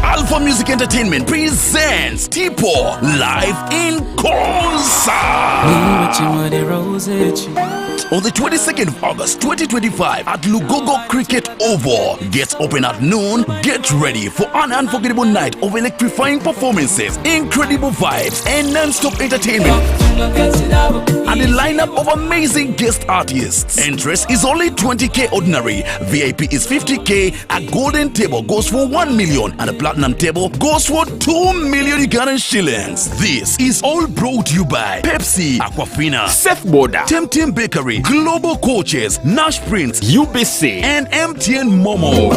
Alpha Music Entertainment presents Tipo live in concert on the 22nd of August 2025 at Lugogo Cricket Oval. Gets open at noon. Get ready for an unforgettable night of electrifying performances, incredible vibes, and non-stop entertainment. And a lineup of amazing guest artists. Entrance is only 20k ordinary. VIP is 50k. A golden table goes for 1 million, and a platinum table goes for 2 million Ugandan shillings. This is all brought to you by Pepsi, Aquafina, Safeboda, Temtem Bakery, Global Coaches, Nash Prince, UBC, and MTN Momo.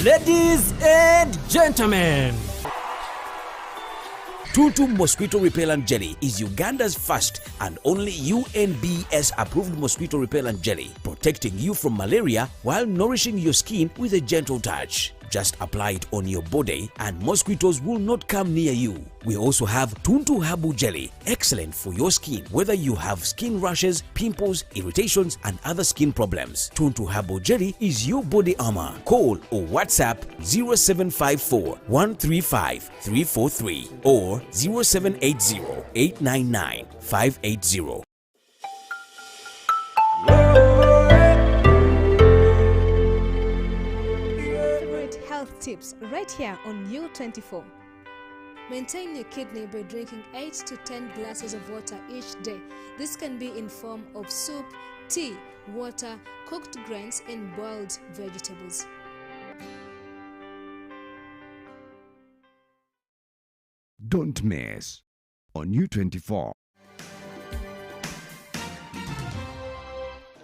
Ladies and gentlemen, Tutu Mosquito Repellent Jelly is Uganda's first and only UNBS approved mosquito repellent jelly, protecting you from malaria while nourishing your skin with a gentle touch. Just apply it on your body and mosquitoes will not come near you. We also have Tuntu Habu Jelly, excellent for your skin, whether you have skin rashes, pimples, irritations, and other skin problems. Tuntu Habu Jelly is your body armor. Call or WhatsApp 0754 135 343 or 0780 899 580. Health tips right here on U24. Maintain your kidney by drinking 8 to 10 glasses of water each day. This can be in form of soup, tea, water, cooked grains, and boiled vegetables. Don't miss on U24.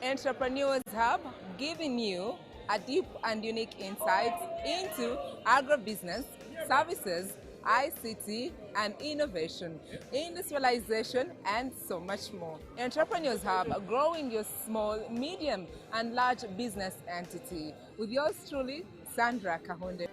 Entrepreneurs Hub, giving you a deep and unique insight into agribusiness, services, ICT, and innovation, industrialization, and so much more. Entrepreneurs Hub, growing your small, medium, and large business entity. With yours truly, Sandra Kahunde.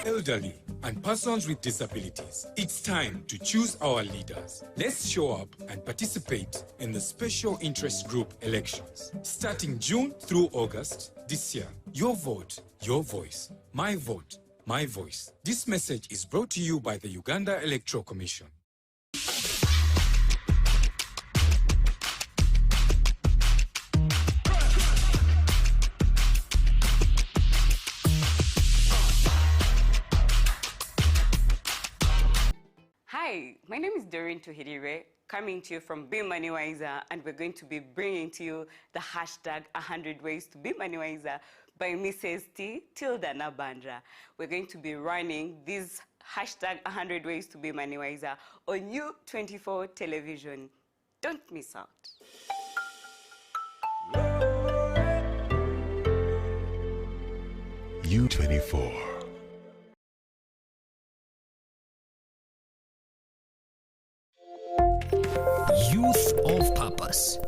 Elderly and persons with disabilities, it's time to choose our leaders. Let's show up and participate in the special interest group elections. Starting June through August this year, your vote, your voice, my vote, my voice. This message is brought to you by the Uganda Electoral Commission. Hi, my name is Doreen Tuhidire, coming to you from Be Money Wiser, and we're going to be bringing to you the hashtag 100 Ways to Be Money Wiser by Mrs. T. Tilda Nabandra. We're going to be running this hashtag 100 Ways to Be Money Wiser on U24 television. Don't miss out. U24. Youth of Purpose.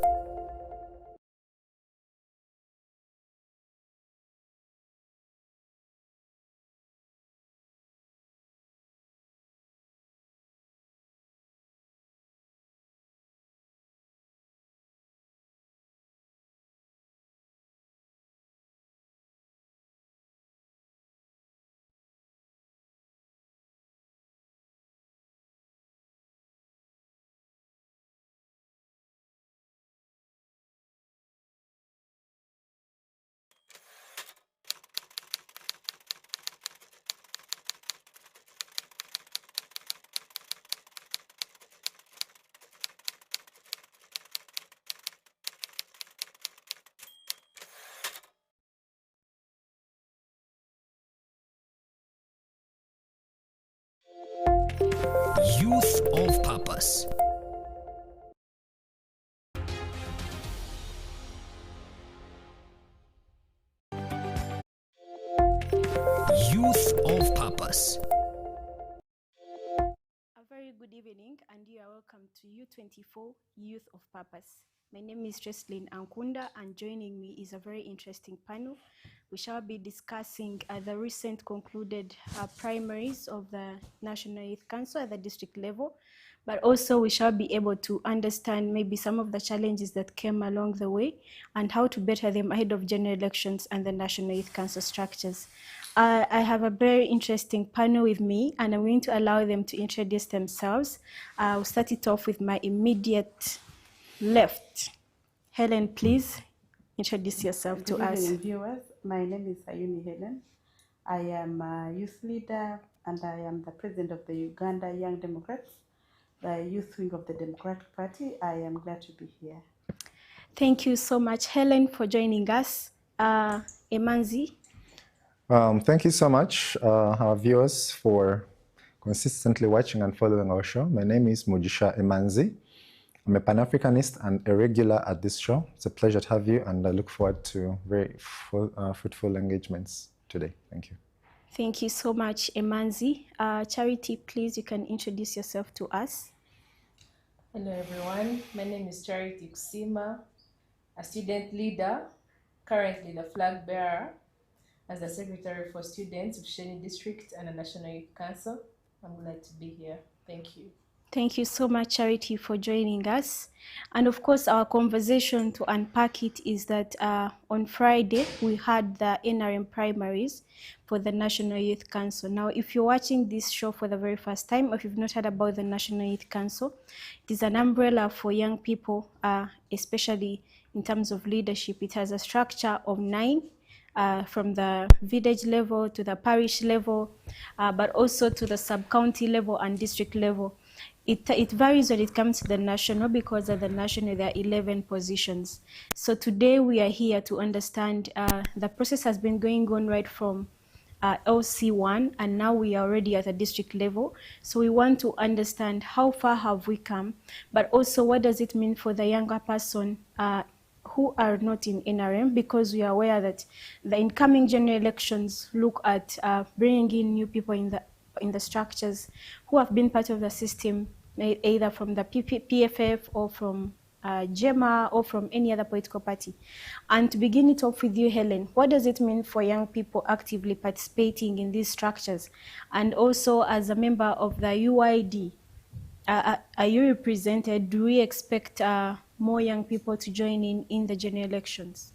Youth of Purpose. Youth of Purpose. A very good evening, and you are welcome to U24 Youth of Purpose. My name is Jocelyn Ankunda, and joining me is a very interesting panel. We shall be discussing the recent concluded primaries of the National Youth Council at the district level, but also we shall be able to understand maybe some of the challenges that came along the way and how to better them ahead of general elections and the National Youth Council structures. I have a very interesting panel with me, and I'm going to allow them to introduce themselves. I'll start it off with my immediate left. Helen, please introduce yourself to us. Good evening, viewers. My name is Ayuni Helen. I am a youth leader and I am the president of the Uganda Young Democrats, the youth wing of the Democratic Party. I am glad to be here. Thank you so much, Helen, for joining us. Emanzi. Thank you so much, our viewers, for consistently watching and following our show. My name is Mujisha Emanzi. I'm a Pan-Africanist and a regular at this show. It's a pleasure to have you, and I look forward to very fruitful engagements today. Thank you. Thank you so much, Emanzi. Charity, please, you can introduce yourself to us. Hello, everyone. My name is Charity Kusima, a student leader, currently the flag bearer as the Secretary for Students of Sheni District and the National Youth Council. I'm glad to be here. Thank you. Thank you so much, Charity, for joining us. And of course, our conversation to unpack it is that on Friday, we had the NRM primaries for the National Youth Council. Now, if you're watching this show for the very first time, or if you've not heard about the National Youth Council, it is an umbrella for young people, especially in terms of leadership. It has a structure of 9, from the village level to the parish level, but also to the sub-county level and district level. It varies when it comes to the national, because at the national there are 11 positions. So today we are here to understand the process has been going on right from LC1, and now we are already at the district level. So we want to understand how far have we come, but also what does it mean for the younger person who are not in NRM, because we are aware that the incoming general elections look at bringing in new people in the structures who have been part of the system, either from the PFF or from GEMA or from any other political party. And to begin it off with you, Helen, what does it mean for young people actively participating in these structures? And also, as a member of the UID, are you represented? Do we expect more young people to join in the general elections?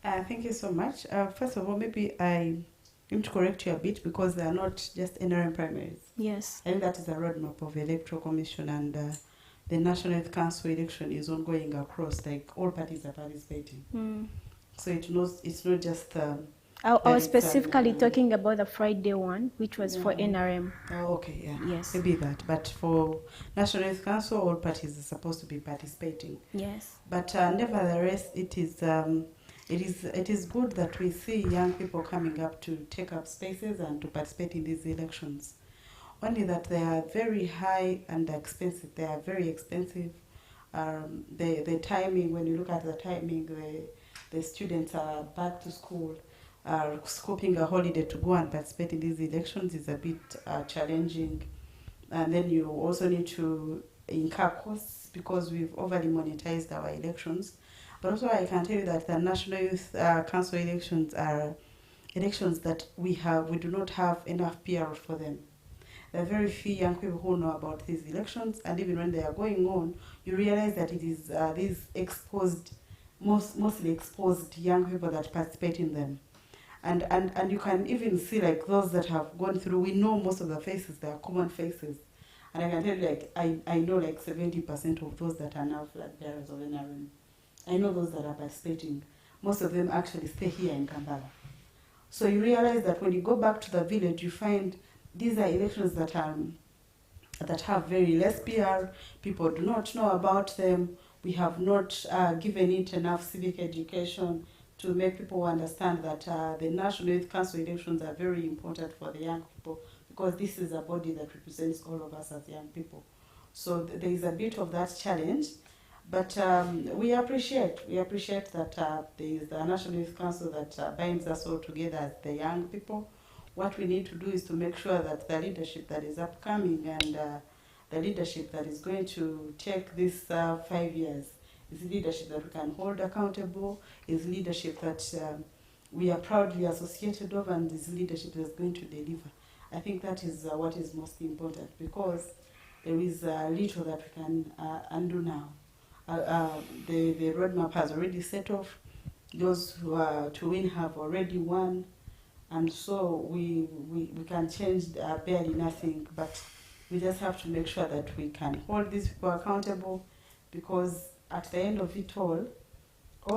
Thank you so much. First of all, maybe I need to correct you a bit, because they are not just NRM primaries. Yes. I think that is a roadmap of the Electoral Commission, and the National Youth Council election is ongoing across, like all parties are participating. So it's not just... I was specifically talking about the Friday one, which was for NRM. Oh, okay, yeah. Yes. Maybe that. But for National Youth Council, all parties are supposed to be participating. Yes. But nevertheless, it is good that we see young people coming up to take up spaces and to participate in these elections. Only that they are very high and expensive. They are very expensive. The timing, when you look at the timing, the students are back to school. Scoping a holiday to go and participate in these elections is a bit challenging. And then you also need to incur costs, because we've overly monetized our elections. But also I can tell you that the National Youth Council elections are elections that we do not have enough PR for them. There are very few young people who know about these elections, and even when they are going on, you realize that it is these mostly exposed young people that participate in them. And you can even see, like, those that have gone through, we know most of the faces, they are common faces. And I can tell you, like, I know like 70% of those that are now flag bearers of NRM. I know those that are participating. Most of them actually stay here in Kampala. So you realize that when you go back to the village, you find these are elections that have very less PR. People do not know about them. We have not given it enough civic education to make people understand that the National Youth Council elections are very important for the young people, because this is a body that represents all of us as young people. So there is a bit of that challenge, but we appreciate that there is the National Youth Council that binds us all together as the young people. What we need to do is to make sure that the leadership that is upcoming and the leadership that is going to take this 5 years It's leadership that we can hold accountable. It's leadership that we are proudly associated of, and it's leadership that's going to deliver. I think that is what is most important, because there is little that we can undo now. The roadmap has already set off. Those who are to win have already won. And so we can change barely nothing, but we just have to make sure that we can hold these people accountable, because at the end of it all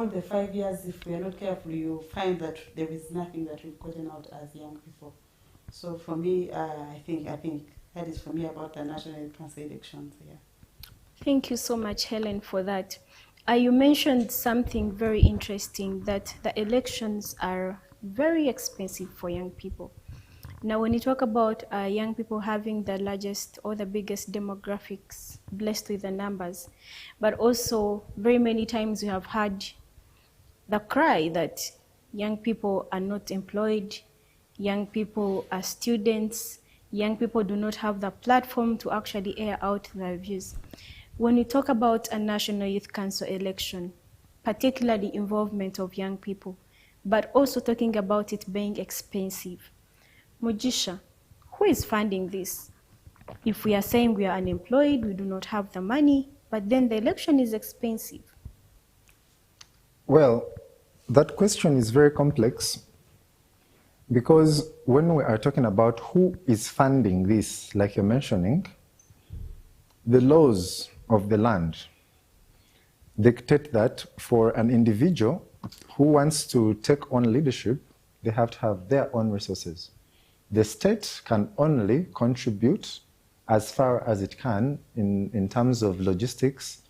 the 5 years, if we are not careful, you find that there is nothing that we've gotten out as young people. So for me, I think that is for me about the National Youth Council elections. Yeah. Thank you so much, Helen, for that. You mentioned something very interesting, that the elections are very expensive for young people. Now, when you talk about young people having the largest or the biggest demographics, blessed with the numbers, but also very many times we have had the cry that young people are not employed, young people are students, young people do not have the platform to actually air out their views. When we talk about a National Youth Council election, particularly involvement of young people, but also talking about it being expensive, Mujisha, who is funding this? If we are saying we are unemployed, we do not have the money, but then the election is expensive. Well, that question is very complex, because when we are talking about who is funding this, like you're mentioning, the laws of the land dictate that for an individual who wants to take on leadership, they have to have their own resources. The state can only contribute as far as it can in terms of logistics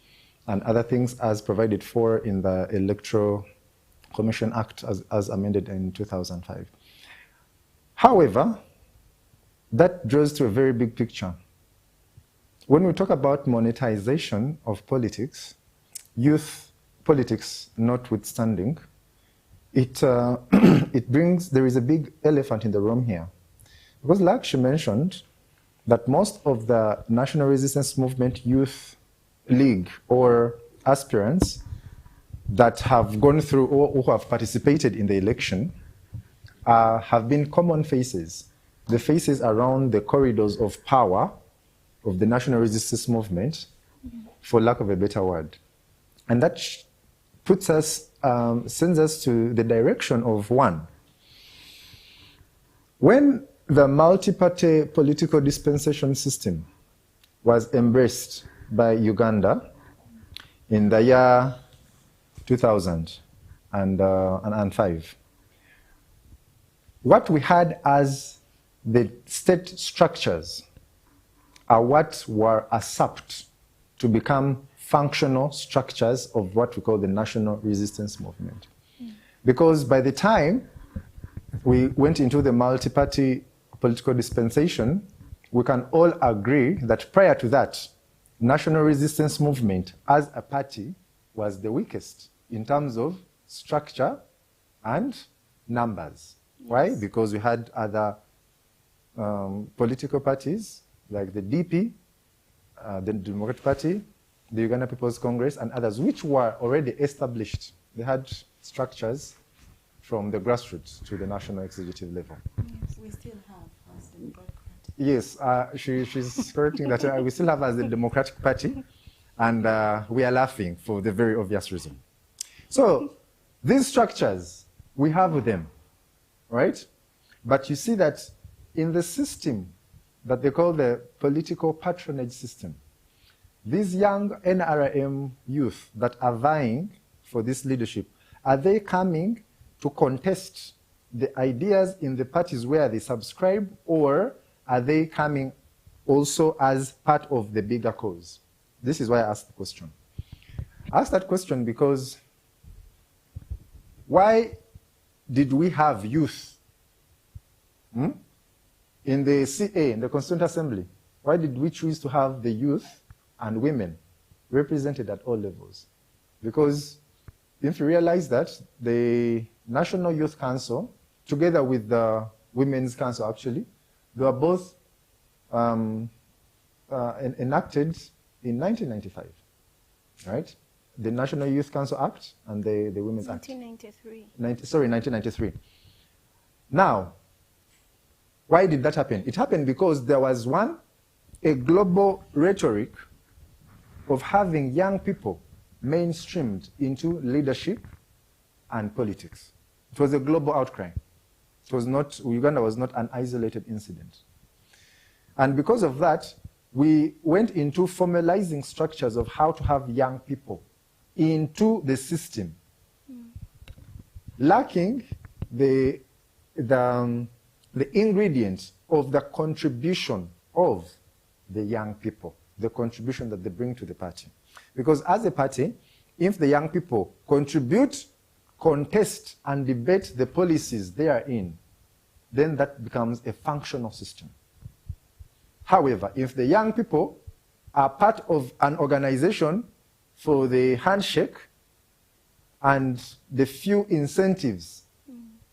and other things as provided for in the Electoral Commission Act as amended in 2005. However, that draws to a very big picture. When we talk about monetization of politics, youth politics notwithstanding, there is a big elephant in the room here. Because like she mentioned, that most of the National Resistance Movement Youth League or aspirants that have gone through or who have participated in the election have been common faces. The faces around the corridors of power of the National Resistance Movement, for lack of a better word. And that puts us, sends us to the direction of one. When the multi-party political dispensation system was embraced by Uganda in the year 2005, what we had as the state structures are what were usurped to become functional structures of what we call the National Resistance Movement. Because by the time we went into the multi-party political dispensation, we can all agree that prior to that, National Resistance Movement as a party was the weakest in terms of structure and numbers. Yes. Why? Because we had other political parties like the DP, the Democratic Party, the Uganda People's Congress, and others, which were already established. They had structures from the grassroots to the national executive level. Yes, we still have as the Democratic Party. Yes, she's correcting that we still have as the Democratic Party, and we are laughing for the very obvious reason. So these structures, we have them, right? But you see that in the system that they call the political patronage system, these young NRM youth that are vying for this leadership, are they coming to contest the ideas in the parties where they subscribe, or are they coming also as part of the bigger cause? This is why I asked the question. I asked that question because why did we have youth in the CA, in the Constituent Assembly? Why did we choose to have the youth and women represented at all levels? Because if you realize that the National Youth Council, together with the Women's Council actually, they were both enacted in 1995, right? the National Youth Council Act and the Women's Act. 1993. 1993. Now, why did that happen? It happened because there was a global rhetoric of having young people mainstreamed into leadership and politics. It was a global outcry. Uganda was not an isolated incident. And because of that, we went into formalizing structures of how to have young people into the system, lacking the ingredient of the contribution of the young people, the contribution that they bring to the party. Because as a party, if the young people contribute, contest, and debate the policies they are in, then that becomes a functional system. However, if the young people are part of an organization for the handshake and the few incentives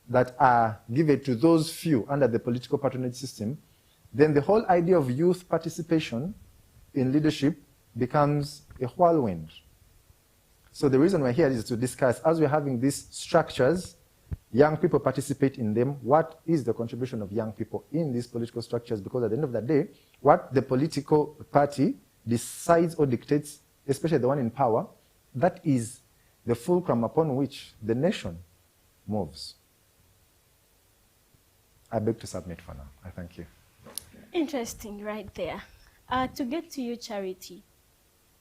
that are given to those few under the political patronage system, then the whole idea of youth participation in leadership becomes a whirlwind. So the reason we're here is to discuss, as we're having these structures, young people participate in them, what is the contribution of young people in these political structures? Because at the end of the day, what the political party decides or dictates, especially the one in power, that is the fulcrum upon which the nation moves. I beg to submit for now. I thank you. Interesting right there. To get to you, Charity,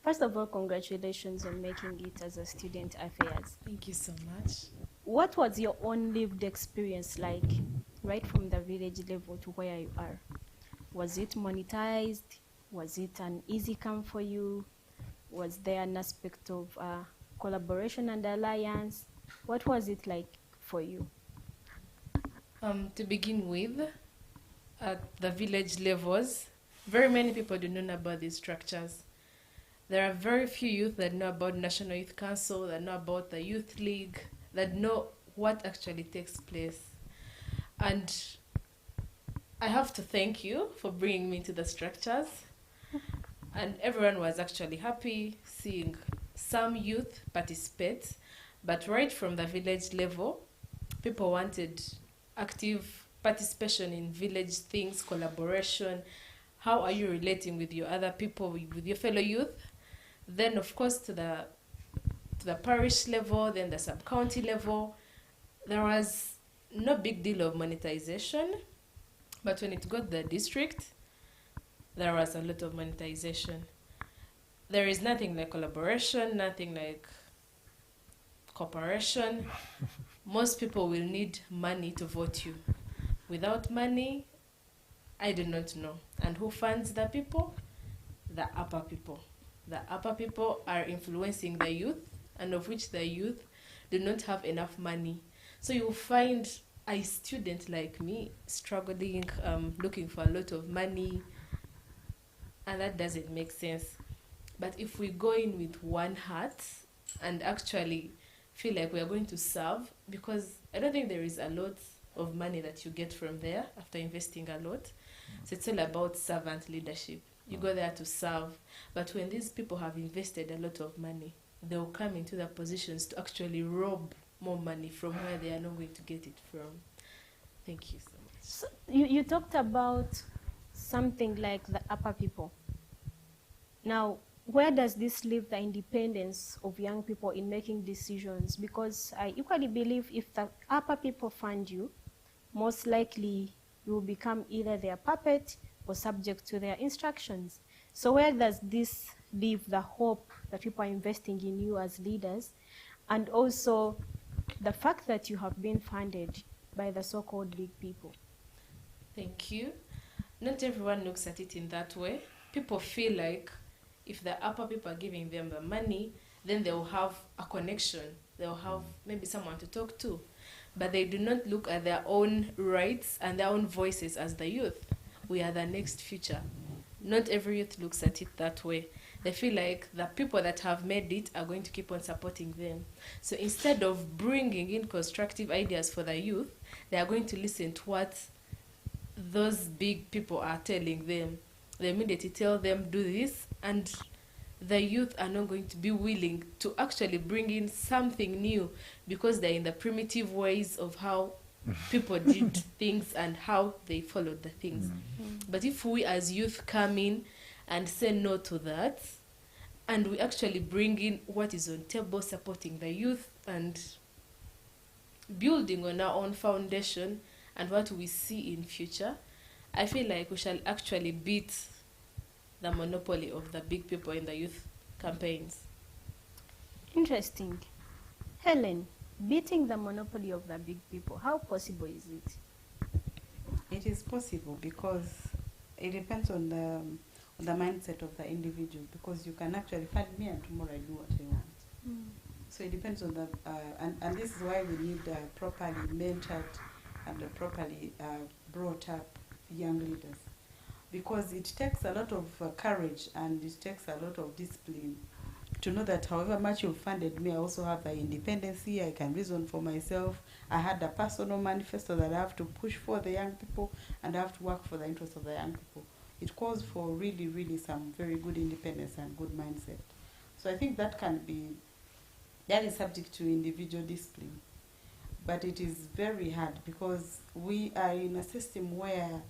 first of all, congratulations on making it as a student affairs. Thank you so much. What was your own lived experience like, right from the village level to where you are? Was it monetized? Was it an easy come for you? Was there an aspect of collaboration and alliance? What was it like for you? To begin with, at the village levels, very many people do not know about these structures. There are very few youth that know about National Youth Council, that know about the Youth League, that know what actually takes place. And I have to thank you for bringing me to the structures. And everyone was actually happy seeing some youth participate. But right from the village level, people wanted active participation in village things, collaboration. How are you relating with your other people, with your fellow youth? Then, of course, to the parish level, then the sub-county level, there was no big deal of monetization. But when it got to the district, there was a lot of monetization. There is nothing like collaboration, nothing like cooperation. Most people will need money to vote you. Without money, I do not know. And who funds the people? The upper people. The upper people are influencing the youth, and of which the youth do not have enough money. So you find a student like me struggling, looking for a lot of money, and that doesn't make sense. But if we go in with one heart and actually feel like we are going to serve, because I don't think there is a lot of money that you get from there after investing a lot. So it's all about servant leadership. You go there to serve. But when these people have invested a lot of money, they will come into the positions to actually rob more money from where they are not going to get it from. Thank you so much. So you talked about something like the upper people. Now, where does this leave the independence of young people in making decisions? Because I equally believe if the upper people fund you, most likely you will become either their puppet or subject to their instructions. So where does this leave the hope that people are investing in you as leaders, and also the fact that you have been funded by the so-called league people? Thank you. Not everyone looks at it in that way. People feel like if the upper people are giving them the money, then they will have a connection. They will have maybe someone to talk to. But they do not look at their own rights and their own voices as the youth. We are the next future. Not every youth looks at it that way. They feel like the people that have made it are going to keep on supporting them. So instead of bringing in constructive ideas for the youth, they are going to listen to what those big people are telling them. They immediately tell them, do this, and the youth are not going to be willing to actually bring in something new because they're in the primitive ways of how people did things and how they followed the things. But if we as youth come in and say no to that, and we actually bring in what is on table, supporting the youth and building on our own foundation and what we see in future, I feel like we shall actually beat the monopoly of the big people in the youth campaigns. Interesting. Helen, beating the monopoly of the big people, how possible is it? It is possible because it depends on the mindset of the individual, because you can actually fund me and tomorrow I do what I want. So it depends on the, and this is why we need properly mentored and properly brought up young leaders. Because it takes a lot of courage and it takes a lot of discipline to know that however much you've funded me, I also have the independency, I can reason for myself. I had a personal manifesto that I have to push for the young people and I have to work for the interests of the young people. It calls for really, really some very good independence and good mindset. So I think that is subject to individual discipline. But it is very hard because we are in a system where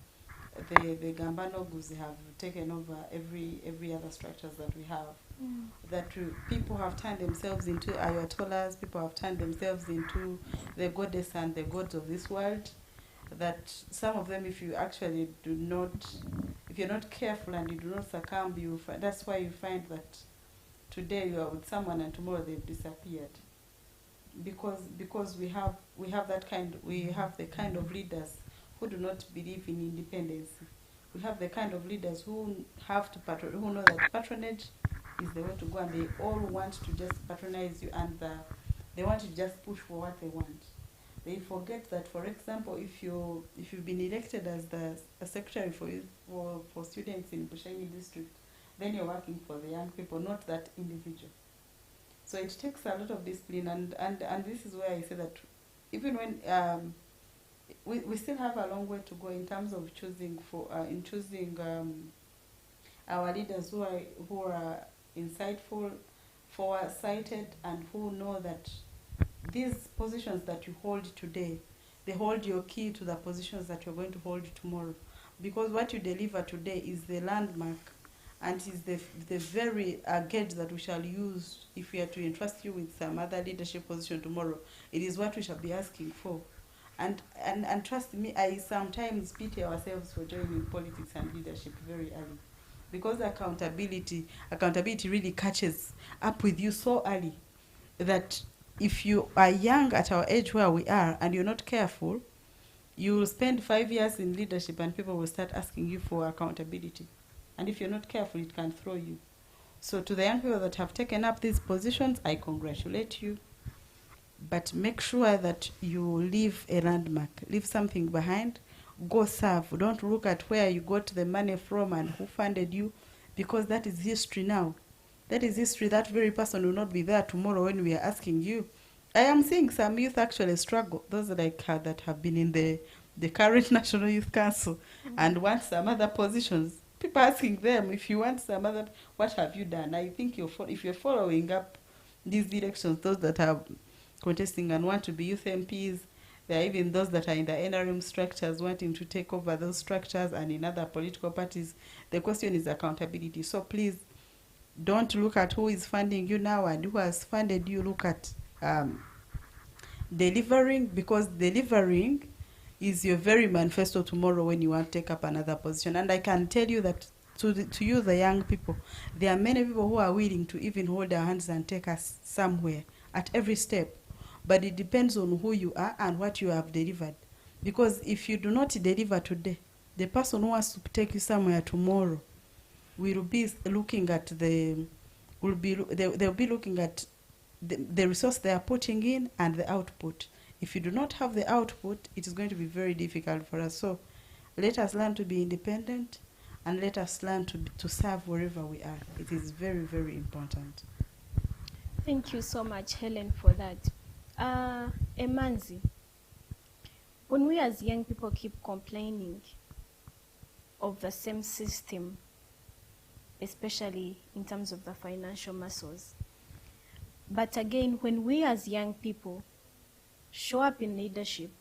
the Gambanogus have taken over every other structures that we have. That people have turned themselves into ayatollahs, people have turned themselves into the goddess and the gods of this world. That some of them, if you actually if you're not careful and you do not succumb, that's why you find that today you are with someone and tomorrow they've disappeared. Because we have the kind of leaders who do not believe in independence. We have the kind of leaders who who know that patronage is the way to go, and they all want to just patronize you, and they want to just push for what they want. They forget that, for example, if you've been elected as a secretary for students in Bushenyi district, then you're working for the young people, not that individual. So it takes a lot of discipline, and this is where I say that even when we still have a long way to go in terms of choosing our leaders who are insightful, foresighted, and who know that these positions that you hold today, they hold your key to the positions that you're going to hold tomorrow. Because what you deliver today is the landmark and is the very gauge that we shall use if we are to entrust you with some other leadership position tomorrow. It is what we shall be asking for. And trust me, I sometimes pity ourselves for joining politics and leadership very early. Because accountability really catches up with you so early that if you are young at our age where we are and you're not careful, you will spend 5 years in leadership and people will start asking you for accountability. And if you're not careful, it can throw you. So to the young people that have taken up these positions, I congratulate you. But make sure that you leave a landmark, leave something behind, go serve. Don't look at where you got the money from and who funded you, because that is history now. That is history. That very person will not be there tomorrow when we are asking you. I am seeing some youth actually struggle, those that have been in the current National Youth Council and want some other positions. People asking them, if you want some other, what have you done? I think if you're following up these elections, those that are contesting and want to be youth MPs, there are even those that are in the NRM structures wanting to take over those structures, and in other political parties. The question is accountability. So please, don't look at who is funding you now and who has funded you. Look at delivering, because delivering is your very manifesto tomorrow when you want to take up another position. And I can tell you that to you, the young people, there are many people who are willing to even hold our hands and take us somewhere at every step. But it depends on who you are and what you have delivered. Because if you do not deliver today, the person who wants to take you somewhere tomorrow will be looking at they'll be looking at the resource they are putting in and the output. If you do not have the output, it is going to be very difficult for us. So let us learn to be independent, and let us learn to serve wherever we are. It is very, very important. Thank you so much, Helen, for that. Emanzi, when we as young people keep complaining of the same system, especially in terms of the financial muscles. But again, when we as young people show up in leadership,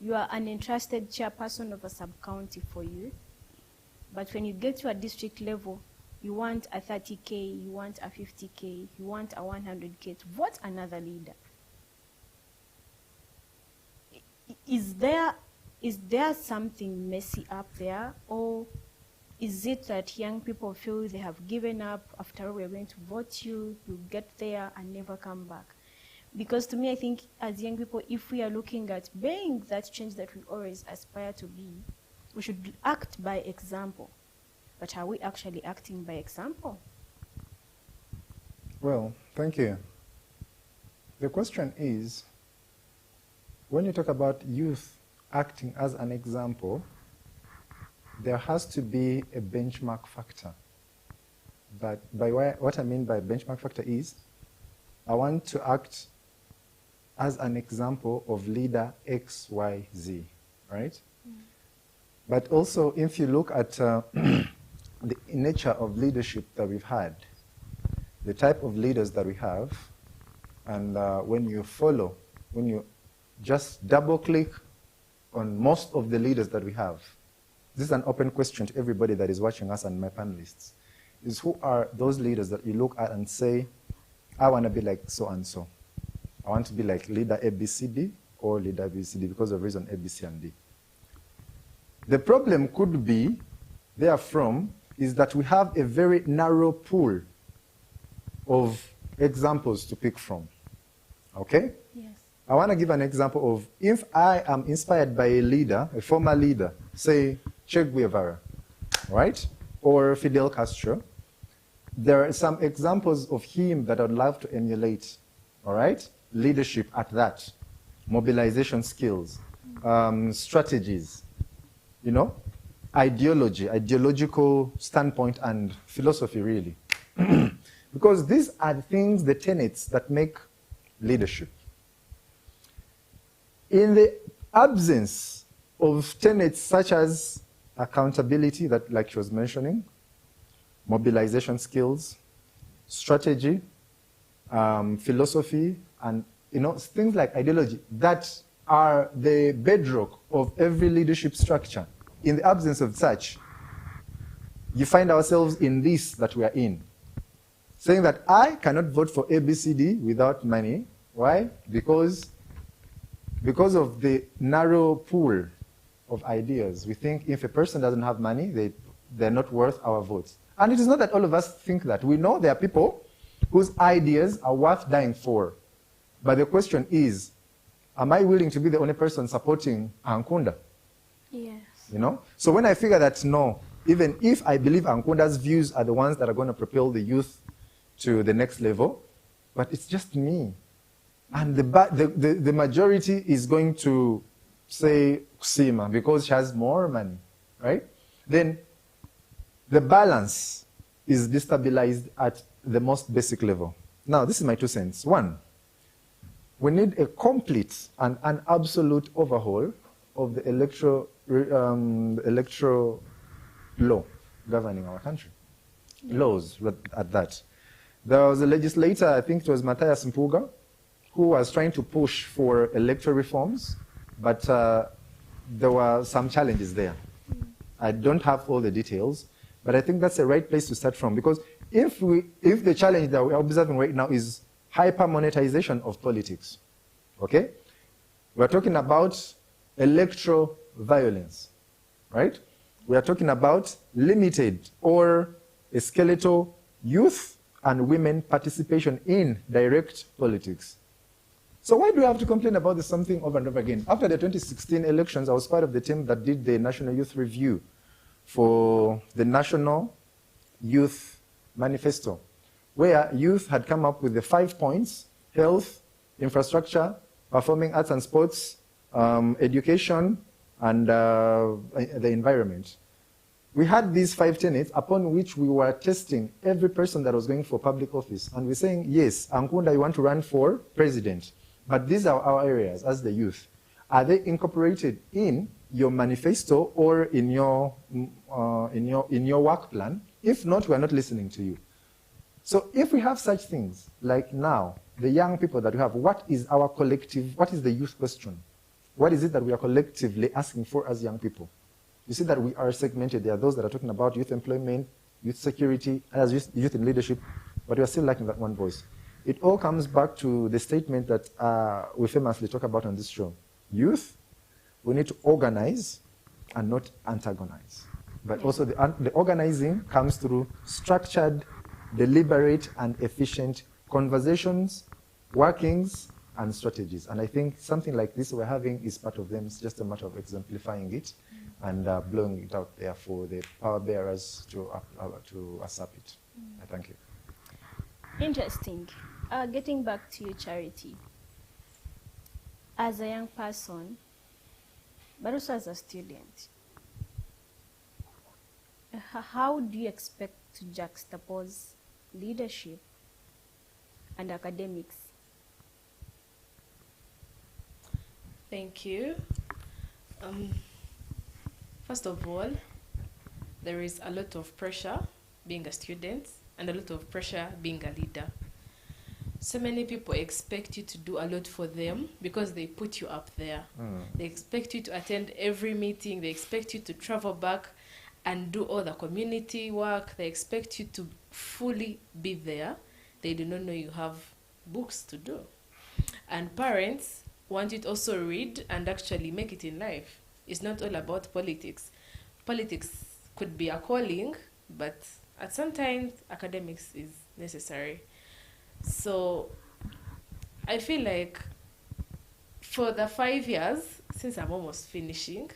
you are an entrusted chairperson of a sub-county for youth. But when you get to a district level, you want a 30K, you want a 50K, you want a 100K to vote another leader. Is there something messy up there, or is it that young people feel they have given up, after all we're going to vote you, you get there and never come back? Because to me, I think as young people, if we are looking at being that change that we always aspire to be, we should act by example. But are we actually acting by example? Well, thank you. The question is, when you talk about youth acting as an example, there has to be a benchmark factor. But what I mean by benchmark factor is, I want to act as an example of leader X, Y, Z, right? But also, if you look at the nature of leadership that we've had, the type of leaders that we have, and when you just double-click on most of the leaders that we have, this is an open question to everybody that is watching us and my panelists, is who are those leaders that you look at and say, I want to be like so-and-so. I want to be like leader ABCD or leader ABCD because of reason A, B, C, and D. The problem could be, therefrom, is that we have a very narrow pool of examples to pick from. Okay? Yes. I want to give an example of, if I am inspired by a leader, a former leader, say Che Guevara, right? Or Fidel Castro, there are some examples of him that I'd love to emulate, all right? Leadership at that, mobilization skills, strategies, you know, ideology, ideological standpoint and philosophy, really. Because these are the things, the tenets that make leadership. In the absence of tenets such as accountability, that like she was mentioning, mobilization skills, strategy, philosophy, and things like ideology that are the bedrock of every leadership structure. In the absence of such, you find ourselves in this that we are in. Saying that I cannot vote for ABCD without money. Why? Because of the narrow pool of ideas. We think if a person doesn't have money, they're not worth our votes. And it is not that all of us think that. We know there are people whose ideas are worth dying for. But the question is, am I willing to be the only person supporting Ankunda? Yes. You know? So when I figure that, no, even if I believe Ankunda's views are the ones that are going to propel the youth to the next level, but it's just me. And the majority is going to say Kusima because she has more money, right? Then the balance is destabilized at the most basic level. Now, this is my 2 cents. One, we need a complete and an absolute overhaul of the electoral law governing our country. Yeah. Laws at that. There was a legislator, I think it was Matthias Mpuga, who was trying to push for electoral reforms, but there were some challenges there. I don't have all the details, but I think that's the right place to start from, because if the challenge that we're observing right now is hyper-monetization of politics, okay? We're talking about electoral violence, right? We are talking about limited or a skeletal youth and women participation in direct politics. So why do we have to complain about this something over and over again? After the 2016 elections, I was part of the team that did the National Youth Review for the National Youth Manifesto, where youth had come up with the 5 points: health, infrastructure, performing arts and sports, education, and the environment. We had these 5 tenets upon which we were testing every person that was going for public office. And we're saying, yes, Ankunda, you want to run for president, but these are our areas as the youth. Are they incorporated in your manifesto or in your work plan? If not, we're not listening to you. So if we have such things, like now, the young people that we have, what is our collective, what is the youth question? What is it that we are collectively asking for as young people? You see that we are segmented. There are those that are talking about youth employment, youth security, as youth in leadership, but we are still lacking that one voice. It all comes back to the statement that we famously talk about on this show. Youth, we need to organize and not antagonize. But also the organizing comes through structured, deliberate, and efficient conversations, workings, and strategies. And I think something like this we're having is part of them. It's just a matter of exemplifying it and blowing it out there for the power bearers to accept it. Thank you. Interesting. Getting back to you, Charity. As a young person, but also as a student, how do you expect to juxtapose leadership and academics? Thank you. First of all, there is a lot of pressure being a student and a lot of pressure being a leader. So many people expect you to do a lot for them because they put you up there. They expect you to attend every meeting. They expect you to travel back and do all the community work. They expect you to fully be there. They do not know you have books to do. And parents want you to also read and actually make it in life. It's not all about politics. Politics could be a calling, but at some times academics is necessary. So I feel like for the 5 years, since I'm almost finishing,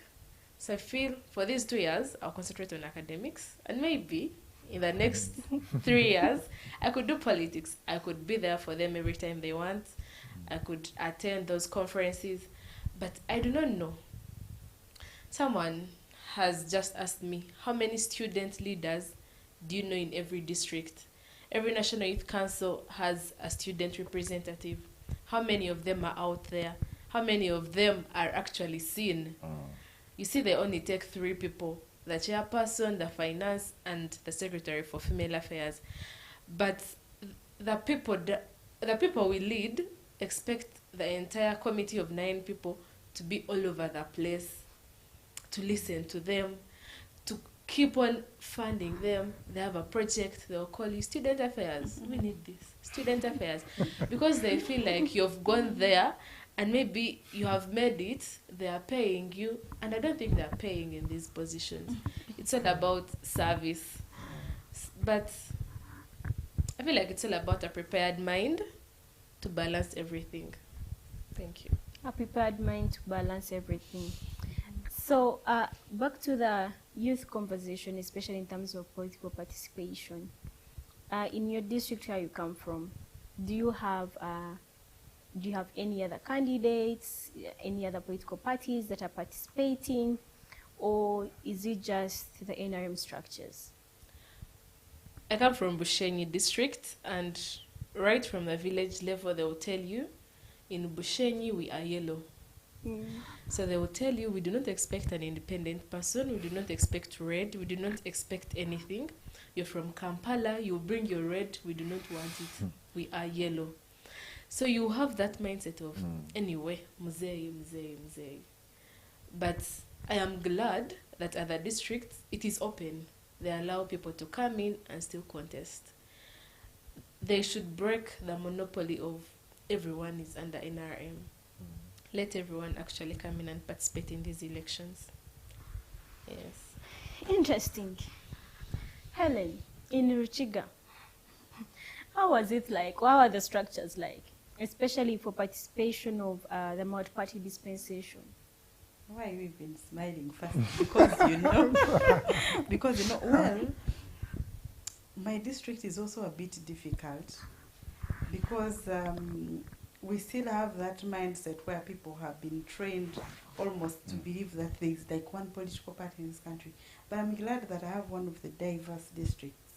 so I feel for these 2 years, I'll concentrate on academics. And maybe in the next 3 years, I could do politics. I could be there for them every time they want. I could attend those conferences. But I do not know. Someone has just asked me, how many student leaders do you know in every district? Every National Youth Council has a student representative. How many of them are out there? How many of them are actually seen? You see, they only take 3 people, the chairperson, the finance, and the secretary for female affairs. But the people we lead expect the entire committee of 9 people to be all over the place, to listen to them, to keep on funding them. They have a project, they'll call you student affairs. We need this, student affairs. Because they feel like you've gone there and maybe you have made it, they are paying you. And I don't think they're paying in these positions. It's all about service. But I feel like it's all about a prepared mind to balance everything. Thank you. A prepared mind to balance everything. So back to the youth conversation, especially in terms of political participation. In your district where you come from, do you have any other candidates, any other political parties that are participating, or is it just the NRM structures? I come from Bushenyi district, and right from the village level, they will tell you, in Bushenyi, we are yellow. So they will tell you, we do not expect an independent person, we do not expect red, we do not expect anything. You're from Kampala, you bring your red, we do not want it. We are yellow. So you have that mindset of, anyway, mzee. But I am glad that at the district, it is open. They allow people to come in and still contest. They should break the monopoly of everyone is under NRM. Let everyone actually come in and participate in these elections. Yes. Interesting. Helen, in Ruchiga, how was it like? What were the structures like? Especially for participation of the multi-party dispensation. Why have you been smiling first? Because well, my district is also a bit difficult because we still have that mindset where people have been trained almost to believe that there is like one political party in this country. But I'm glad that I have one of the diverse districts.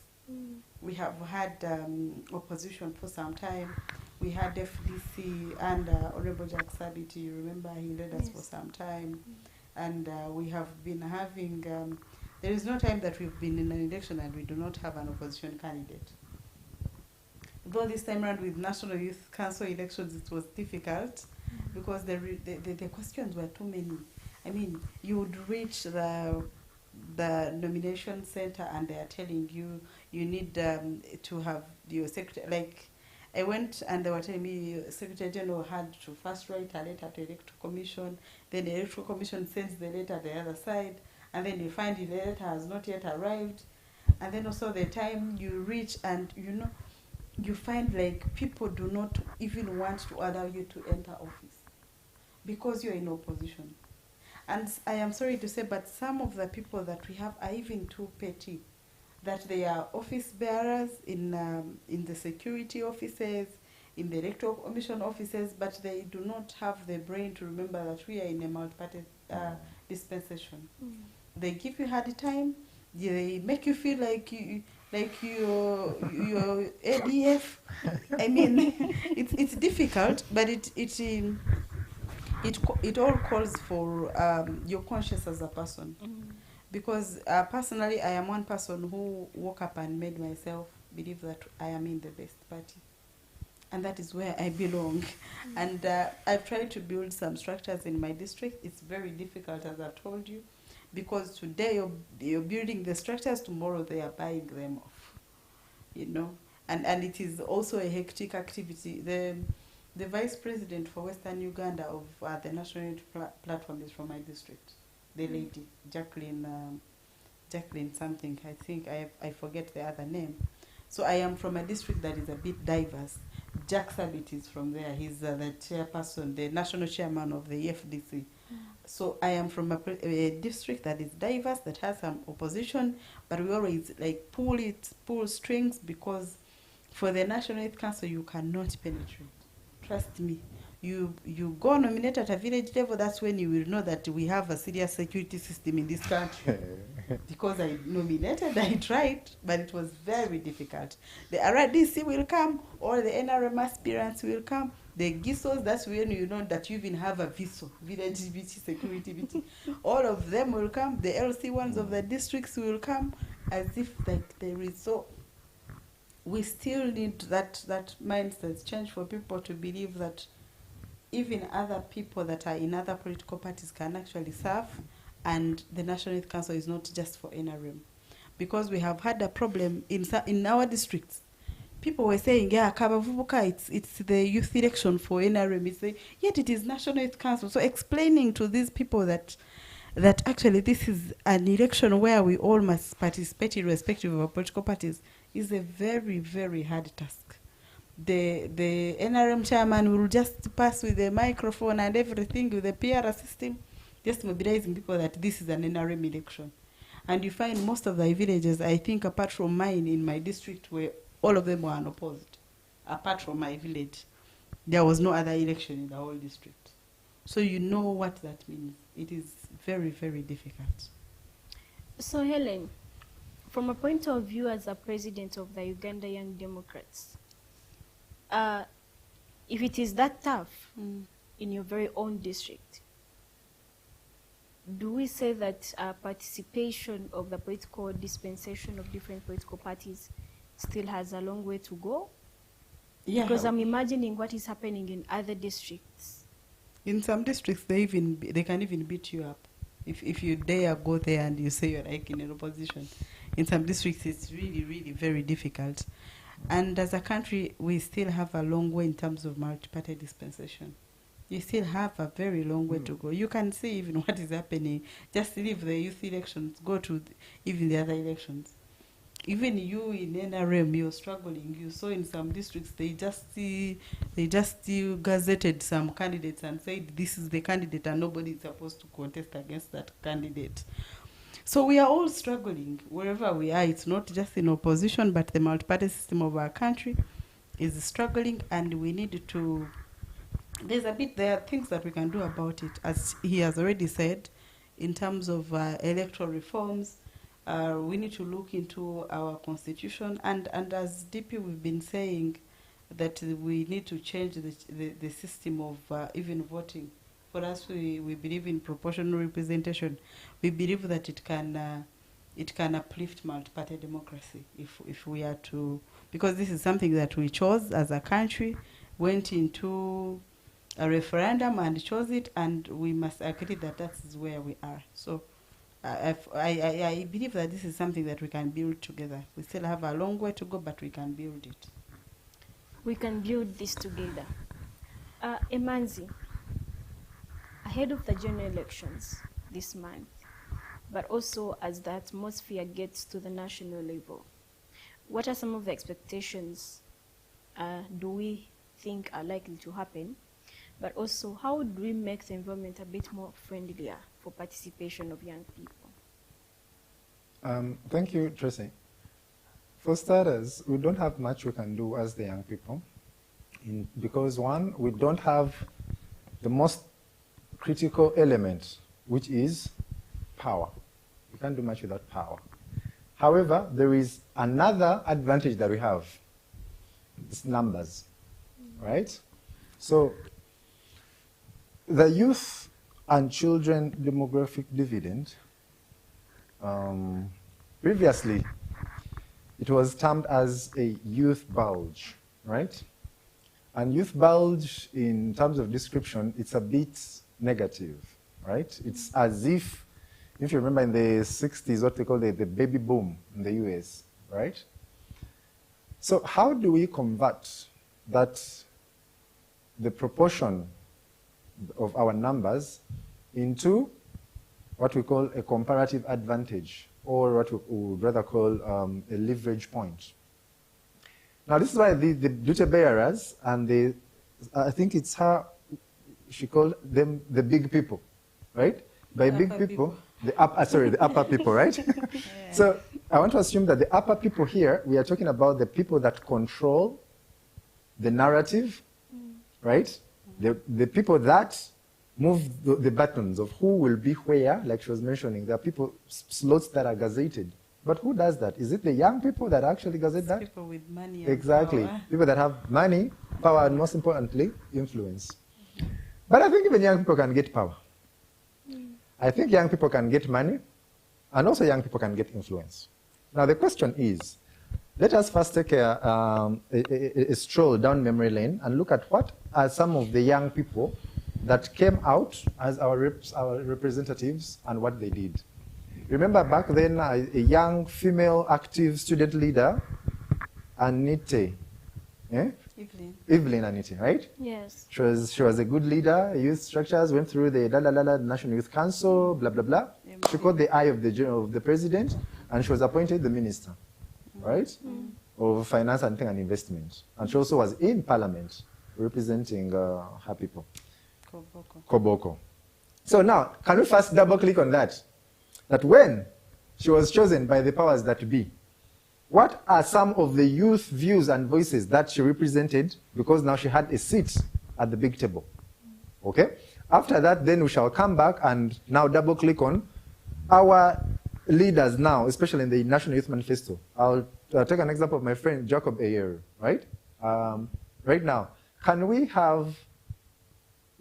We have had opposition for some time. We had FDC and Honorable Jack Sabiti, you remember he led us for some time. And we have been having There is no time that we've been in an election and we do not have an opposition candidate. Though this time around with National Youth Council elections, it was difficult because the questions were too many. I mean, you would reach the nomination center and they are telling you you need to have your secretary. Like, I went and they were telling me Secretary General had to first write a letter to Electoral Commission, then the Electoral Commission sends the letter the other side, and then you find the letter has not yet arrived. And then also the time you reach and you find like people do not even want to allow you to enter office because you're in opposition. And I am sorry to say, but some of the people that we have are even too petty, that they are office bearers in the security offices, in the Electoral Commission offices, but they do not have the brain to remember that we are in a multi-party dispensation. They give you hard time. They make you feel like you're ADF. I mean, it's difficult, but it all calls for your conscience as a person. Because personally, I am one person who woke up and made myself believe that I am in the best party. And that is where I belong. And I've tried to build some structures in my district. It's very difficult, as I've told you, because today you're building the structures, tomorrow they are buying them off, And it is also a hectic activity. The vice president for Western Uganda of the National Unity Platform is from my district. The lady, Jacqueline something, I think, I forget the other name. So I am from a district that is a bit diverse. Jack Sabit is from there. He's the chairperson, the national chairman of the EFDC. So I am from a district that is diverse, that has some opposition, but we always like pull strings, because for the National Youth Council you cannot penetrate. Trust me. You go nominate at a village level, that's when you will know that we have a serious security system in this country. Because I nominated, I tried, but it was very difficult. The RDC will come, or the NRM aspirants will come. The GISOs, that's when you know that you even have a VISO, Village Security VT. All of them will come. The LC ones of the districts will come, as if like there is. So we still need that mindset change for people to believe that even other people that are in other political parties can actually serve, and the National Youth Council is not just for NRM. Because we have had a problem in our districts. People were saying, yeah, Kabavubuka, it's the youth election for NRM. Yet it is National Youth Council. So explaining to these people that actually this is an election where we all must participate irrespective of our political parties is a very, very hard task. The NRM chairman will just pass with the microphone and everything with the PR system, just mobilizing people that this is an NRM election. And you find most of the villages, I think apart from mine in my district, where all of them were unopposed. Apart from my village, there was no other election in the whole district. So you know what that means. It is very, very difficult. So Helen, from a point of view as a president of the Uganda Young Democrats, if it is that tough in your very own district, do we say that participation of the political dispensation of different political parties still has a long way to go? Yeah. Because I'm imagining what is happening in other districts. In some districts, they can even beat you up. If you dare go there and you say you're like in an opposition. In some districts, it's really, really very difficult. And as a country, we still have a long way in terms of multi-party dispensation. You still have a very long way to go. You can see even what is happening. Just leave the youth elections, go to even the other elections. Even you in NRM, you're struggling. You saw in some districts, they just gazetted some candidates and said this is the candidate and nobody is supposed to contest against that candidate. So we are all struggling wherever we are. It's not just in opposition, but the multi-party system of our country is struggling, and we need to. There are things that we can do about it, as he has already said, in terms of electoral reforms. We need to look into our constitution, and as DP we've been saying that we need to change the system of even voting. For us, we believe in proportional representation. We believe that it can it can uplift multi-party democracy if we are to, because this is something that we chose as a country, went into a referendum and chose it, and we must agree that that is where we are. So I believe that this is something that we can build together. We still have a long way to go, but we can build it. We can build this together. Emanzi, ahead of the general elections this month, but also as the atmosphere gets to the national level, what are some of the expectations do we think are likely to happen? But also, how would we make the environment a bit more friendlier for participation of young people? Thank you, Tracy. For starters, we don't have much we can do as the young people, because one, we don't have the most critical element, which is power. We can't do much without power. However, there is another advantage that we have. It's numbers, right? So the youth and children demographic dividend, previously, it was termed as a youth bulge, right? And youth bulge, in terms of description, it's a bit negative, right? It's as if you remember in the 60s, what they call the baby boom in the US, right? So how do we convert that, the proportion of our numbers, into what we call a comparative advantage, or what we would rather call a leverage point? Now, this is why the duty bearers and the, I think it's how she called them the big people, right? By big people, the upper people, right? Yeah. So I want to assume that the upper people here, we are talking about the people that control the narrative, right? The people that move the buttons of who will be where, like she was mentioning. There are people, slots that are gazetted. But who does that? Is it the young people that actually gazette that? People with money. Exactly. Power. People that have money, power, and most importantly, influence. But I think even young people can get power. I think young people can get money, and also young people can get influence. Now the question is, let us first take a stroll down memory lane and look at what are some of the young people that came out as our representatives and what they did. Remember back then, a young female active student leader, Anite, Evelyn Anite, right? Yes. She was a good leader. Youth structures went through the National Youth Council, blah blah blah. She caught the eye of the president, and she was appointed the minister, right, of finance and investment. And she also was in parliament representing her people. Koboko. So now, can we first double click on that? That when she was chosen by the powers that be, what are some of the youth views and voices that she represented, because now she had a seat at the big table? Okay? After that, then we shall come back and now double click on our leaders now, especially in the National Youth Manifesto. I'll take an example of my friend Jacob Ayer, right? Right now, can we have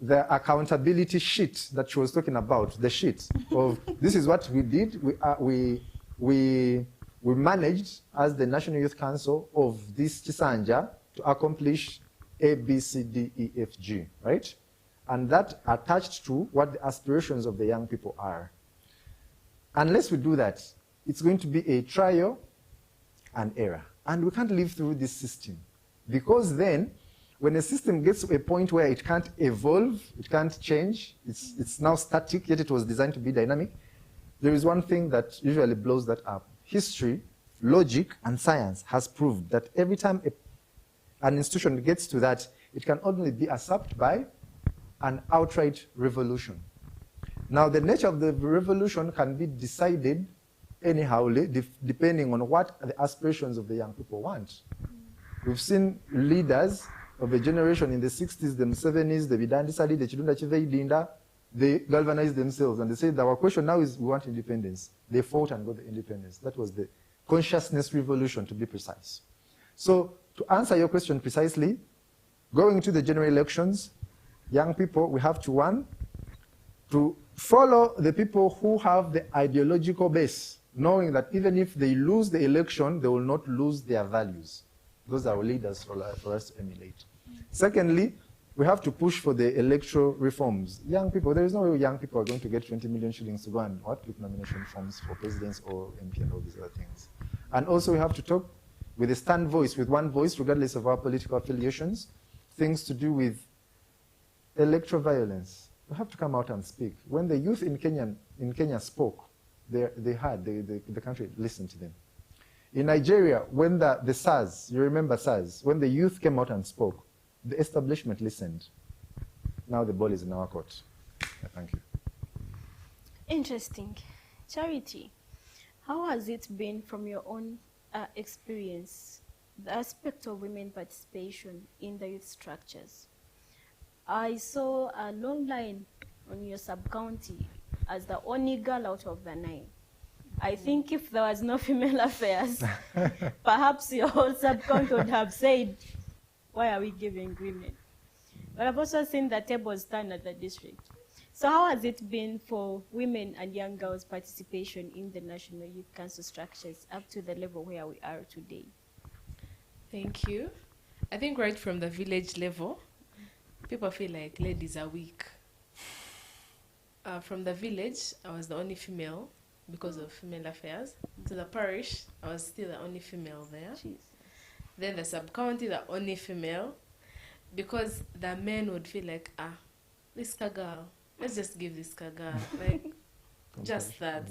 the accountability sheet that she was talking about, the sheet of this is what we did, we managed as the National Youth Council of this Chisanja to accomplish A, B, C, D, E, F, G, right? And that attached to what the aspirations of the young people are. Unless we do that, it's going to be a trial and error. And we can't live through this system, because then when a system gets to a point where it can't evolve, it can't change, it's now static, yet it was designed to be dynamic, there is one thing that usually blows that up. History, logic, and science has proved that every time an institution gets to that, it can only be usurped by an outright revolution. Now, the nature of the revolution can be decided anyhow, depending on what the aspirations of the young people want. We've seen leaders of a generation in the 60s, the 70s, the Vidandisali, the Chidunda Chiveidinda, they galvanized themselves and they said, our question now is we want independence. They fought and got the independence. That was the consciousness revolution, to be precise. So to answer your question precisely, going to the general elections, young people, we have to, one, to follow the people who have the ideological base knowing that even if they lose the election, they will not lose their values. Those are our leaders for us to emulate. Secondly, we have to push for the electoral reforms. Young people, there is no way young people are going to get 20 million shillings to go and pick nomination forms for presidents or MP and all these other things. And also we have to talk with a stand voice, with one voice, regardless of our political affiliations, things to do with electoral violence. We have to come out and speak. When the youth in Kenya spoke, the country listened to them. In Nigeria, when the SARS, you remember SARS, when the youth came out and spoke, the establishment listened. Now the ball is in our court. Thank you. Interesting. Charity, how has it been from your own experience, the aspect of women participation in the youth structures? I saw a long line on your sub-county as the only girl out of the 9. I think if there was no female affairs, perhaps your whole sub-county would have said, why are we giving women? But I've also seen the tables turn at the district. So how has it been for women and young girls' participation in the National Youth Council structures up to the level where we are today? Thank you. I think right from the village level, people feel like ladies are weak. From the village, I was the only female because of female affairs. To the parish, I was still the only female there. Jeez. Then the sub-county, the only female, because the men would feel like, this girl, let's just give this girl, like, just that.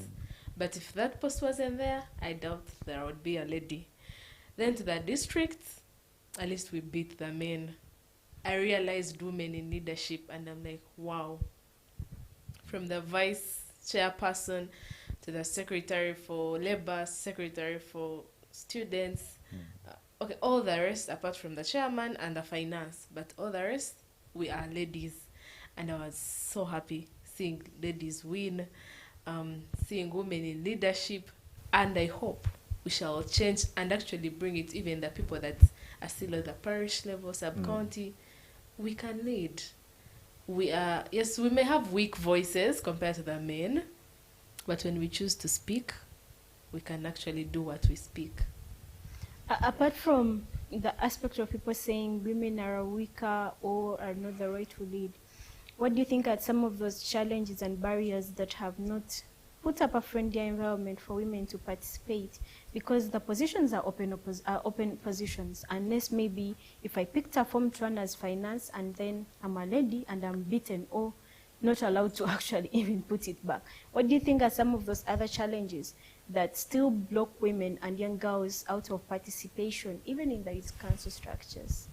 But if that post wasn't there, I doubt there would be a lady. Then to the district, at least we beat the men. I realized women in leadership, and I'm like, wow. From the vice chairperson to the secretary for labor, secretary for students, okay, all the rest, apart from the chairman and the finance, but all the rest, we are ladies. And I was so happy seeing ladies win, seeing women in leadership, and I hope we shall change and actually bring it, even the people that are still at the parish level, sub-county, we can lead. We are, yes, we may have weak voices compared to the men, but when we choose to speak, we can actually do what we speak. Apart from the aspect of people saying women are weaker or are not the right to lead, what do you think are some of those challenges and barriers that have not put up a friendly environment for women to participate? Because the positions are open positions, unless maybe if I picked a form to run as finance and then I'm a lady and I'm beaten or not allowed to actually even put it back. What do you think are some of those other challenges that still block women and young girls out of participation, even in the youth council structures?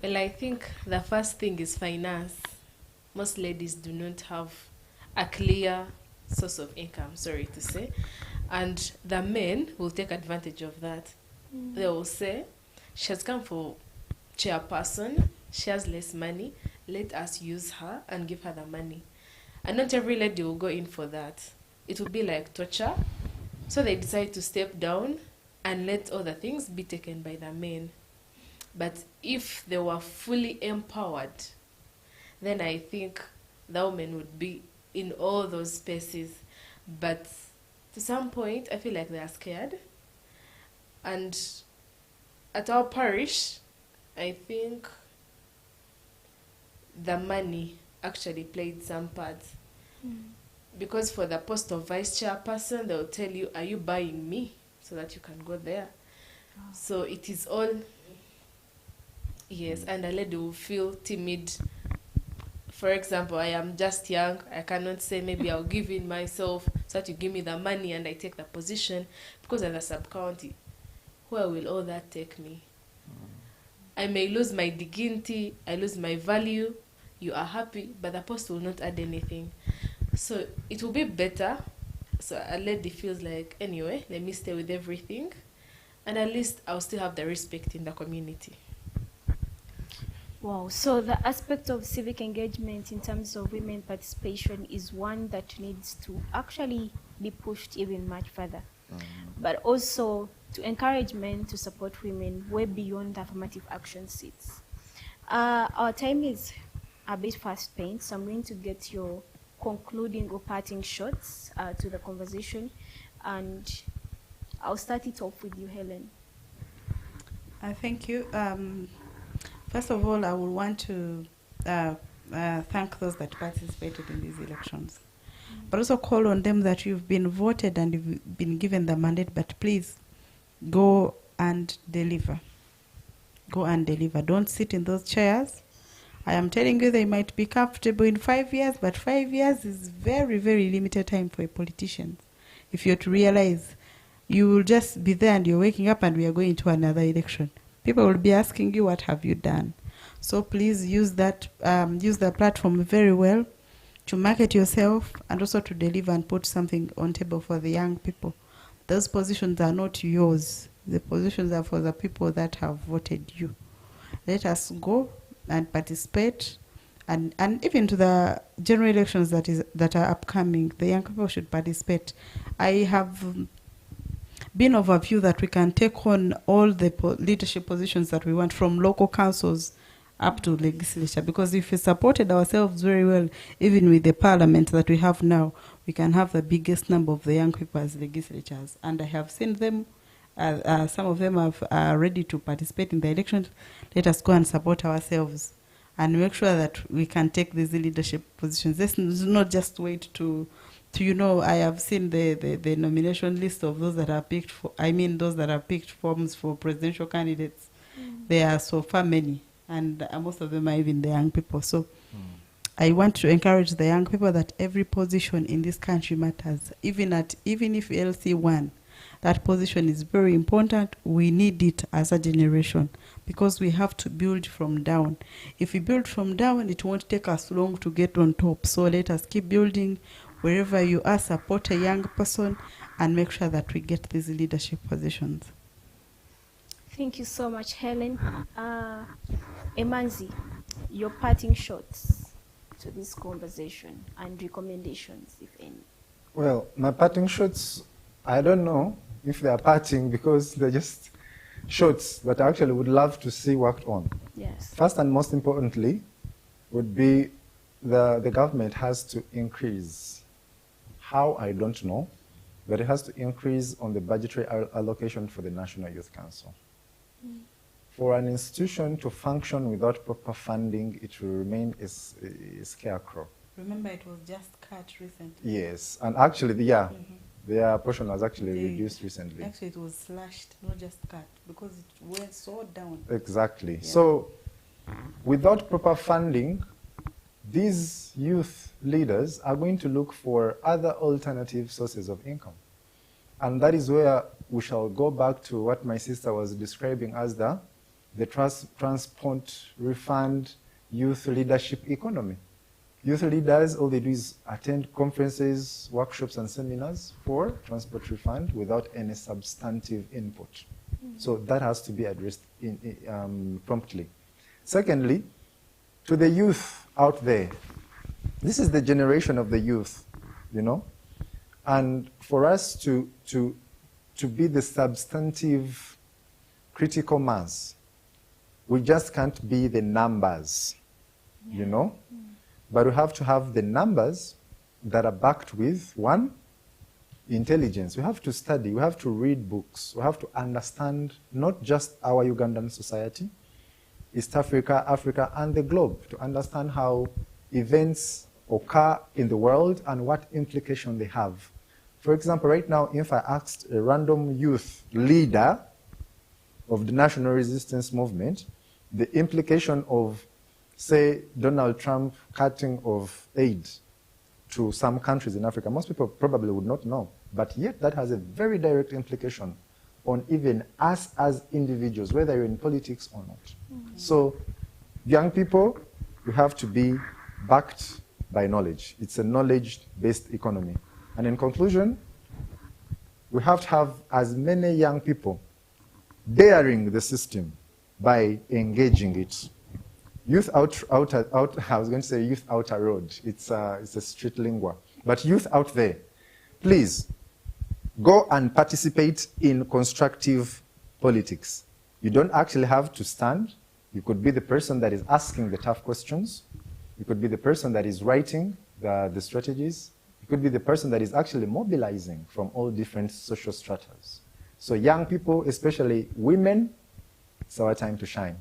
Well, I think the first thing is finance. Most ladies do not have a clear source of income, sorry to say, and the men will take advantage of that. They will say, she has come for chairperson, she has less money, let us use her and give her the money. And not every lady will go in for that. It will be like torture. So they decide to step down and let other things be taken by the men. But if they were fully empowered, then I think the women would be in all those spaces. But to some point, I feel like they are scared. And at our parish, I think the money actually played some part. Because for the post of vice chairperson, they'll tell you, are you buying me? So that you can go there. So it is all, yes, and a lady will feel timid. For example, I am just young. I cannot say maybe I'll give in myself so that you give me the money and I take the position, because I'm the sub-county. Where will all that take me? I may lose my dignity, I lose my value. You are happy, but the post will not add anything. So it will be better. So a lady feels like, anyway, let me stay with everything. And at least I'll still have the respect in the community. Wow, so the aspect of civic engagement in terms of women participation is one that needs to actually be pushed even much further. But also to encourage men to support women way beyond the affirmative action seats. Our time is a bit fast spent, so I'm going to get your concluding or parting shots to the conversation. And I'll start it off with you, Helen. Thank you. First of all, I would want to thank those that participated in these elections, but also call on them that you've been voted and you've been given the mandate, but please go and deliver. Go and deliver. Don't sit in those chairs. I am telling you, they might be comfortable in 5 years, but 5 years is very, very limited time for a politician. If you're to realize you will just be there and you're waking up and we are going to another election, people will be asking you, what have you done? So please use that, use the platform very well to market yourself and also to deliver and put something on table for the young people. Those positions are not yours. The positions are for the people that have voted you. Let us go and participate, and even to the general elections that are upcoming, the young people should participate. I have been of a view that we can take on all the leadership positions that we want, from local councils up to legislature, because if we supported ourselves very well, even with the parliament that we have now, we can have the biggest number of the young people as legislatures. And I have seen them, some of them are ready to participate in the elections. Let us go and support ourselves and make sure that we can take these leadership positions. Let's not just wait to I have seen the nomination list of those that are picked for, those that are picked forms for presidential candidates. There are so far many, and most of them are even the young people. So I want to encourage the young people that every position in this country matters. Even if LC won, that position is very important. We need it as a generation, because we have to build from down. If we build from down, it won't take us long to get on top. So let us keep building. Wherever you are, support a young person and make sure that we get these leadership positions. Thank you so much, Helen. Emanzi, your parting shots to this conversation and recommendations, if any. Well, my parting shots, I don't know if they are parting, because they're just shots that I actually would love to see worked on. Yes. First and most importantly would be the government has to increase. How, I don't know, but it has to increase on the budgetary allocation for the National Youth Council. For an institution to function without proper funding, it will remain a scarecrow. Remember, it was just cut recently. Yes, and actually, their portion was actually reduced recently. Actually, it was slashed, not just cut, because it went so down. Exactly. Yeah. So, without proper funding, these youth leaders are going to look for other alternative sources of income. And that is where we shall go back to what my sister was describing as the transport refund youth leadership economy. Youth leaders, all they do is attend conferences, workshops, and seminars for transport refund without any substantive input. So that has to be addressed promptly. Secondly, to the youth out there, this is the generation of the youth, and for us to be the substantive critical mass, we just can't be the numbers, but we have to have the numbers that are backed with, one, intelligence. We have to study, we have to read books, we have to understand not just our Ugandan society, East Africa, Africa, and the globe, to understand how events occur in the world and what implication they have. For example, right now, if I asked a random youth leader of the national resistance movement, the implication of, say, Donald Trump cutting of aid to some countries in Africa, most people probably would not know. But yet that has a very direct implication on even us as individuals, whether you're in politics or not. So young people, you have to be backed by knowledge. It's a knowledge-based economy. And in conclusion, we have to have as many young people daring the system by engaging it. Youth I was going to say youth outer road. It's a street lingua. But youth out there, please, go and participate in constructive politics. You don't actually have to stand. You could be the person that is asking the tough questions. You could be the person that is writing the strategies. It could be the person that is actually mobilizing from all different social stratas. So young people, especially women, it's our time to shine.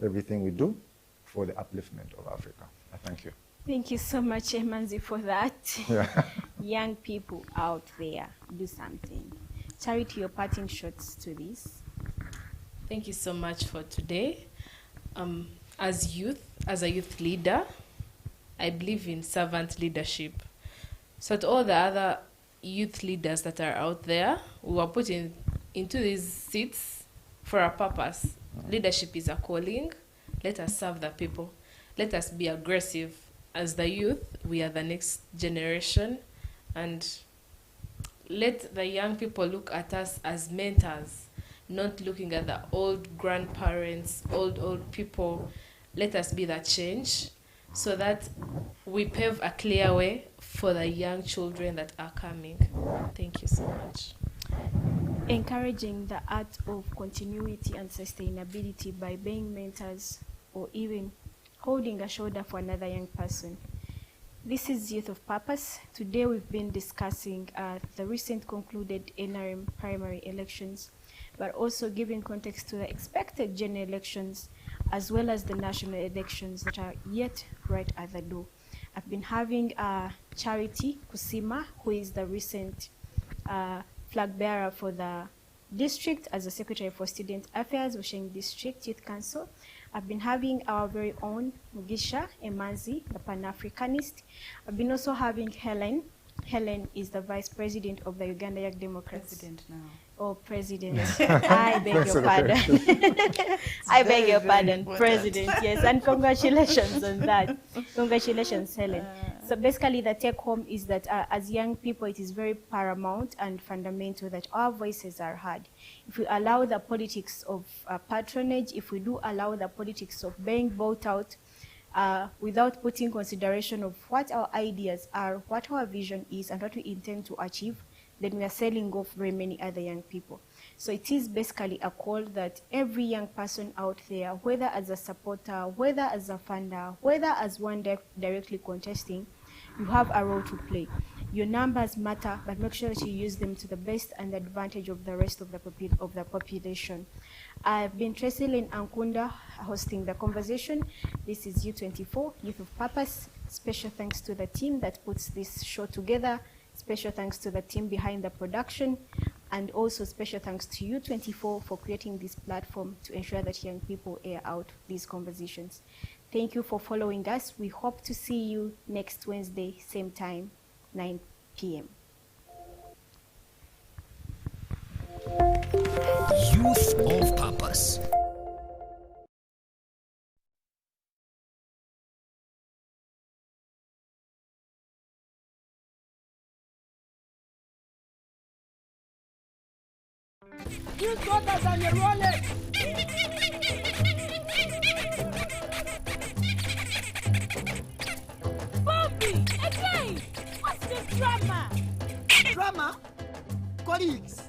Everything we do for the upliftment of Africa. I thank you. Thank you so much, Emanzi, for that. Yeah. Young people out there, do something. Charity, your parting shots to this. Thank you so much for today. As a youth leader, I believe in servant leadership. So to all the other youth leaders that are out there, we were put into these seats for a purpose. Leadership is a calling. Let us serve the people. Let us be aggressive. As the youth, we are the next generation. And let the young people look at us as mentors, not looking at the old grandparents, old people. Let us be that change so that we pave a clear way for the young children that are coming. Thank you so much. Encouraging the art of continuity and sustainability by being mentors or even holding a shoulder for another young person. This is Youth of Purpose. Today we've been discussing the recent concluded NRM primary elections, but also giving context to the expected general elections as well as the national elections that are yet right at the door. I've been having Charity Kusima, who is the recent flag bearer for the district as the Secretary for Student Affairs, Osheng District Youth Council. I've been having our very own Mugisha Emanzi, the Pan-Africanist. I've been also having Helen. Helen is the Vice President of the Uganda Young Democrats. President now. Oh, President. I beg your pardon. I beg your pardon, President. Yes, and congratulations on that. Congratulations, Helen. So basically, the take home is that as young people, it is very paramount and fundamental that our voices are heard. If we allow the politics of patronage, if we do allow the politics of being bought out without putting consideration of what our ideas are, what our vision is, and what we intend to achieve, then we are selling off very many other young people. So it is basically a call that every young person out there, whether as a supporter, whether as a funder, whether as one directly contesting, you have a role to play. Your numbers matter, but make sure that you use them to the best and advantage of the rest of the population. I've been Tracy in Ankunda hosting the conversation. This is U24, Youth of Purpose. Special thanks to the team that puts this show together. Special thanks to the team behind the production, and also special thanks to U24 for creating this platform to ensure that young people air out these conversations. Thank you for following us. We hope to see you next Wednesday, same time, 9 p.m. Youth of Purpose. You got us on your roller. Bobby, again! What's the drama? Drama? Colleagues,